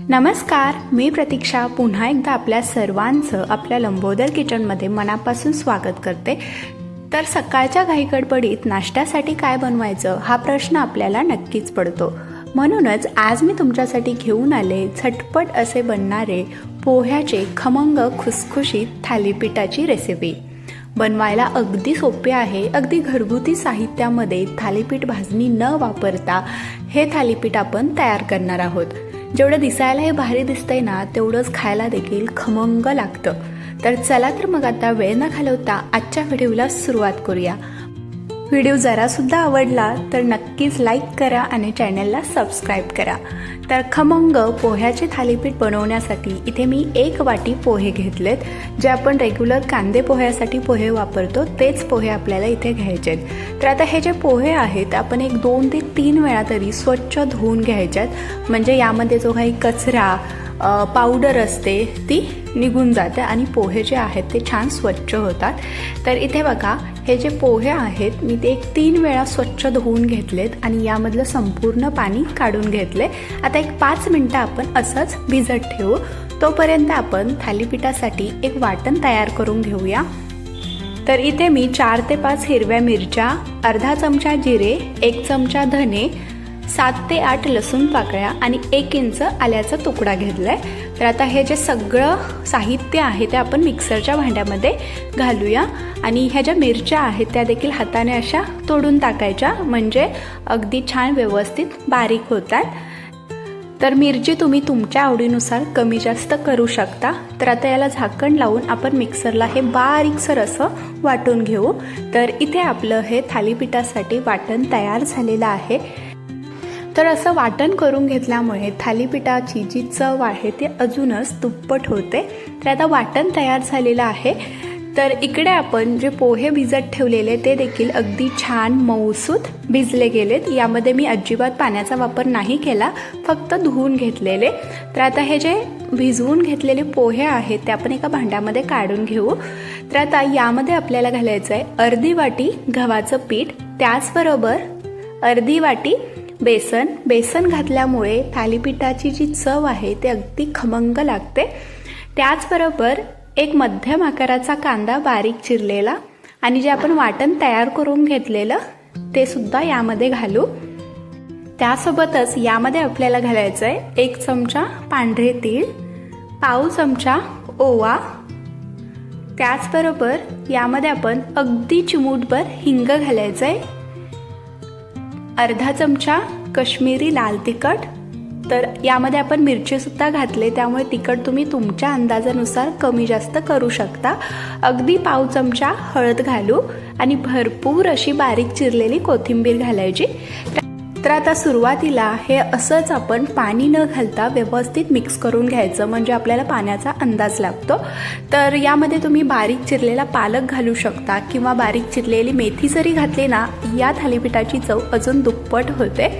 नमस्कार, मी प्रतीक्षा पुन्हा एकदा आपल्या सर्वांचं आपल्या लंबोदर किचनमध्ये मनापासून स्वागत करते। तर सकाळच्या घाईगडबडीत नाश्त्यासाठी काय बनवायचं हा प्रश्न आपल्याला नक्कीच पडतो। म्हणूनच आज मी तुमच्यासाठी घेऊन आले झटपट असे बनणारे पोह्याचे खमंग खुसखुशीत थालीपीठाची रेसिपी। बनवायला अगदी सोपे आहे। अगदी घरगुती साहित्यामध्ये थालीपीठ भाजणी न वापरता हे थालीपीठ आपण तयार करणार आहोत। जेवढं दिसायला हे भारी दिसतंय ना, तेवढंच खायला देखील खमंग लागतं। तर चला तर मग आता वेळ न घालवता आजच्या व्हिडिओला सुरुवात करूया। व्हिडिओ जरासुद्धा आवडला तर नक्कीच लाईक करा आणि चॅनलला सबस्क्राईब करा। तर खमंग पोह्याचे थालीपीठ बनवण्यासाठी इथे मी 1 वाटी पोहे घेतलेत। जे आपण रेग्युलर कांदे पोह्यासाठी पोहे वापरतो तेच पोहे आपल्याला इथे घ्यायचे आहेत। तर आता हे जे पोहे आहेत आपण 2 ते 3 वेळा तरी स्वच्छ धुवून घ्यायचे आहेत, म्हणजे यामध्ये जो काही कचरा पावडर असते ती निघून जाते आणि पोहे जे आहेत ते छान स्वच्छ होतात। तर इथे बघा, हे जे पोहे आहेत मी ते 3 वेळा स्वच्छ धुवून घेतलेत आणि यामधलं संपूर्ण पाणी काढून घेतले। आता 5 मिनिटं आपण असंच भिजत ठेवू। तोपर्यंत आपण थालीपीठासाठी एक वाटण तयार करून घेऊया। तर इथे मी 4 ते 5 हिरव्या मिरच्या, अर्धा चमचा जिरे, 1 चमचा धने, 7 ते 8 लसूण पाकळ्या आणि 1 इंच आल्याचा तुकडा घेतलाय। तर आता हे जे सगळं साहित्य आहे ते आपण मिक्सरच्या भांड्यामध्ये घालूया आणि ह्या ज्या मिरच्या आहेत त्या देखील हाताने अशा तोडून टाकायच्या, म्हणजे अगदी छान व्यवस्थित बारीक होतात। तर मिरची तुम्ही तुमच्या आवडीनुसार कमी जास्त करू शकता। तर आता याला झाकण लावून आपण मिक्सरला हे बारीकसर असं वाटून घेऊ। तर इथे आपलं हे थालीपीठासाठी वाटण तयार झालेलं आहे। तर असं वाटण करून घेतल्यामुळे थालीपीठाची जी चव आहे ती अजूनच दुप्पट होते। तर आता वाटण तयार झालेलं आहे। तर इकडे आपण जे पोहे भिजत ठेवलेले ते देखील अगदी छान मऊसूत भिजले गेलेत। यामध्ये मी अजिबात पाण्याचा वापर नाही केला, फक्त धुवून घेतलेले। तर आता हे जे भिजवून घेतलेले पोहे आहेत ते आपण एका भांड्यामध्ये काढून घेऊ। तर आता यामध्ये आपल्याला घालायचं आहे अर्धी वाटी गव्हाचं पीठ, त्याचबरोबर अर्धी वाटी बेसन। बेसन घातल्यामुळे थालीपीठाची जी चव आहे ते अगदी खमंग लागते। त्याचबरोबर एक मध्यम आकाराचा कांदा बारीक चिरलेला आणि जे आपण वाटण तयार करून घेतलेलं ते सुद्धा यामध्ये घालू। त्यासोबतच यामध्ये आपल्याला घालायचं आहे 1 चमचा पांढरे तीळ, पाव चमचा ओवा, त्याचबरोबर यामध्ये आपण अगदी चिमूटभर हिंग घालायचं आहे, अर्धा चमचा कश्मीरी लाल तिखट। तर यामध्ये आपण मिरची सुद्धा घातले, त्यामुळे तिखट तुम्ही तुमच्या अंदाजानुसार कमी जास्त करू शकता। अगदी पाव चमचा हळद घालू आणि भरपूर अशी बारीक चिरलेली कोथिंबीर घालायची। तर आता सुरुवातीला हे असंच आपण पाणी न घालता व्यवस्थित मिक्स करून घ्यायचं, म्हणजे आपल्याला पाण्याचा अंदाज लागतो। तर यामध्ये तुम्ही बारीक चिरलेला पालक घालू शकता किंवा बारीक चिरलेली मेथी जरी घातली ना, या थालीपीठाची चव अजून दुप्पट होते।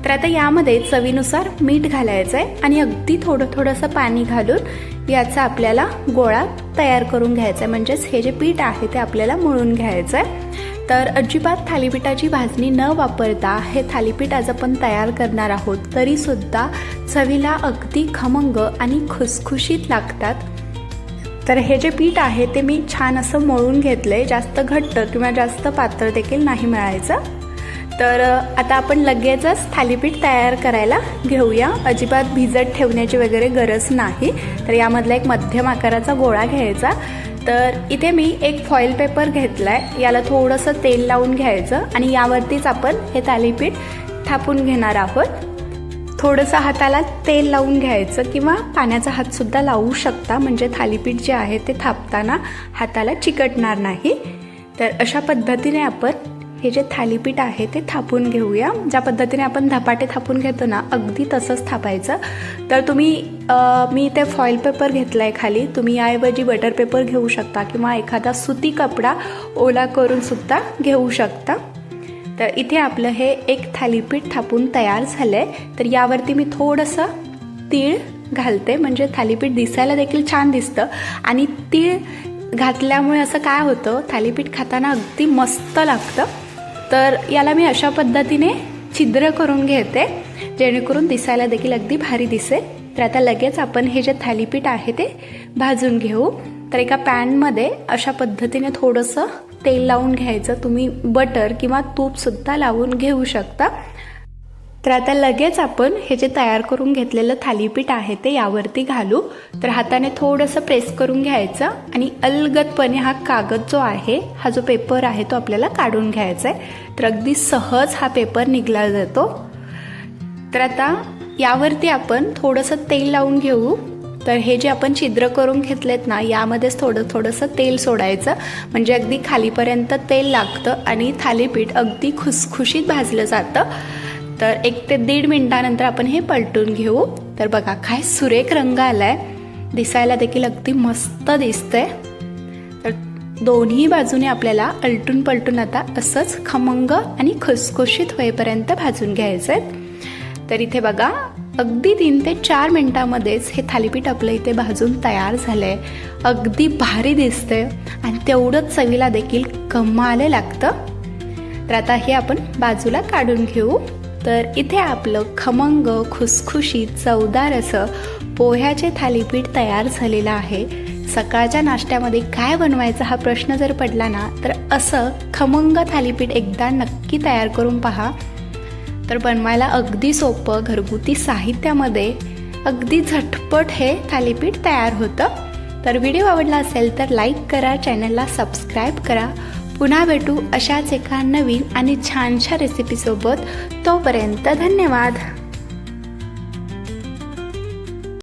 तर आता यामध्ये चवीनुसार मीठ घालायचं आहे आणि अगदी थोडंसं पाणी घालून याचा आपल्याला गोळा तयार करून घ्यायचा आहे, म्हणजेच हे जे पीठ आहे ते आपल्याला मळून घ्यायचं आहे। तर अजिबात थालीपीठाची भाजणी न वापरता हे थालीपीठ आज आपण तयार करणार आहोत, तरी सुद्धा चवीला अगदी खमंग आणि खुसखुशीत लागतात। तर हे जे पीठ आहे ते मी छान असं मळून घेतलंय, जास्त घट्ट किंवा जास्त पातळ देखील नाही मळायचं। तर आता आपण लगेचच थालीपीठ तयार करायला घेऊया। अजिबात भिजत ठेवण्याची वगैरे गरज नाही। तर यामधला एक मध्यम आकाराचा गोळा घ्यायचा। तर इथे मी एक फॉईल पेपर घेतलाय, याला थोडंसं तेल लावून घ्यायचं आणि यावरतीच आपण हे थालीपीठ थापून घेणार आहोत। थोडंसं हाताला तेल लावून घ्यायचं किंवा पाण्याचा हात सुद्धा लावू शकता, म्हणजे थालीपीठ जे आहे ते थापताना हाताला चिकटणार नाही। तर अशा पद्धतीने आपण हे जे थालीपीठ आहे ते थापून घेऊया। ज्या पद्धतीने आपण धपाटे थापून घेतो ना, अगदी तसंच थापायचं। तर तुम्ही मी इथे फॉईल पेपर घेतलाय खाली, तुम्ही याऐवजी बटर पेपर घेऊ शकता किंवा एखादा सुती कपडा ओला करून सुद्धा घेऊ शकता। तर इथे आपलं हे एक थालीपीठ थापून तयार झालंय। तर यावरती मी थोडंसं तीळ घालते, म्हणजे थालीपीठ दिसायला देखील छान दिसतं आणि तीळ घातल्यामुळे असं काय होतं, थालीपीठ खाताना अगदी मस्त लागतं। तर याला मी अशा पद्धतीने छिद्र करून घेते, जेणेकरून दिसायला देखील अगदी भारी दिसेल। तर आता लगेच आपण हे जे थालीपीठ आहे ते भाजून घेऊ. तर एका पॅनमध्ये अशा पद्धतीने थोडंसं तेल लावून घ्यायचं. तुम्ही बटर किंवा तूपसुद्धा लावून घेऊ शकता. तर आता लगेच आपण हे जे तयार करून घेतलेलं थालीपीठ आहे ते यावरती घालू. तर हाताने थोडंसं प्रेस करून घ्यायचं आणि अलगदपणे हा कागद जो आहे, हा जो पेपर आहे तो आपल्याला काढून घ्यायचा आहे. तर अगदी सहज हा पेपर निघला जातो. तर आता यावरती आपण थोडंसं तेल लावून घेऊ. तर हे जे आपण छिद्र करून घेतलेत ना, यामध्येच थोडंसं तेल सोडायचं, म्हणजे अगदी खालीपर्यंत तेल लागतं आणि थालीपीठ अगदी खुसखुशीत भाजलं जातं. तर 1 ते 1.5 मिनिटानंतर आपण हे पलटून घेऊ. तर बघा काय सुरेख रंग आलाय, दिसायला देखील अगदी मस्त दिसतंय. तर दोन्ही बाजूने आपल्याला अलटून पलटून आता असंच खमंग आणि खुसखुशीत होईपर्यंत भाजून घ्यायचं आहे. तर इथे बघा अगदी 3 ते 4 मिनिटामध्येच हे थालीपीठ आपलं इथे भाजून तयार झालंय. अगदी भारी दिसतंय आणि तेवढंच चवीला देखील कमाल लागतं. तर आता हे आपण बाजूला काढून घेऊ. तर इथे आपलं खमंग खुसखुशीत चवदार असं पोह्याचे थालीपीठ तयार झालेलं आहे. सकाळच्या नाश्त्यामध्ये काय बनवायचं हा प्रश्न जर पडला ना, तर असं खमंग थालीपीठ एकदा नक्की तयार करून पहा. तर बनवायला अगदी सोपं, घरगुती साहित्यामध्ये अगदी झटपट हे थालीपीठ तयार होतं. तर व्हिडिओ आवडला असेल तर लाईक करा, चॅनलला सबस्क्राईब करा. पुन्हा भेटू अशाच एका नवीन आणि छानशा रेसिपीसोबत. तोपर्यंत धन्यवाद.